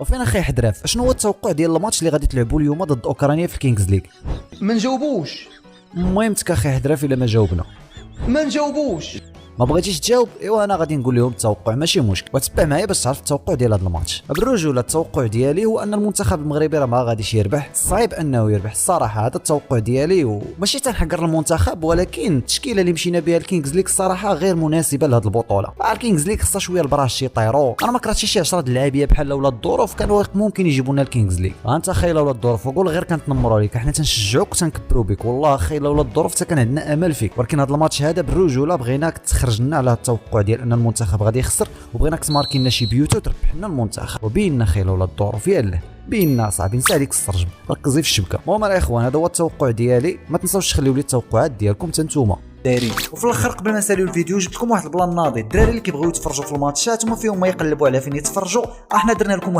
وفين اخي حدراف، شنو هو التوقع ديال الماتش اللي غادي تلعبوا اليوم ضد اوكرانيا في الكينجز ليغ؟ ما نجاوبوش. المهم اخي حدراف الا ما جاوبنا ما نجاوبوش. ما بغيتيش تجاوب، ايوا انا غادي نقول لهم التوقع ماشي مشكل، وتبع معايا باش تعرف التوقع ديال هذا الماتش. بالرجوله التوقع ديالي هو ان المنتخب المغربي راه ما غاديش يربح، صعيب انه يربح الصراحه، هذا التوقع ديالي. وماشي تنحقر المنتخب، ولكن التشكيله اللي مشينا بها الكينجز ليغ الصراحه غير مناسبه لهذه البطوله. الكينجز ليغ خصها شويه البراش يطيروا، انا ما كرهتش شي 10 اللعابيه بحال ولاد الظروف كانوا ممكن يجيبوا لنا الكينجز ليغ. انت خايل ولاد الظروف وقول غير كنتنمروا عليك، حنا تنشجعوك وتنكبروا بك، والله خايل ولاد الظروف حتى كان عندنا امل فيك. ولكن هذا الماتش هذا بالرجوله بغيناك تخرج لنا على التوقع ديال ان المنتخب غادي يخسر، وبغيناك تماركي لنا شي بيوت وتربح لنا المنتخب. وبيننا خيل ولاد الظروف يالله، بيننا صاحبي نسى عليك السرجم، ركزي في الشبكه. المهم الاخوان هذا هو التوقع ديالي، ما تنساوش تخليو لي التوقعات ديالكم حتى نتوما دايرين. وفي الاخر قبل ما نساليو الفيديو جبت لكم واحد البلان ناضي، الدراري اللي كيبغيو يتفرجوا في الماتشات وما فيهم ما يقلبوا على فين يتفرجوا، احنا درنا لكم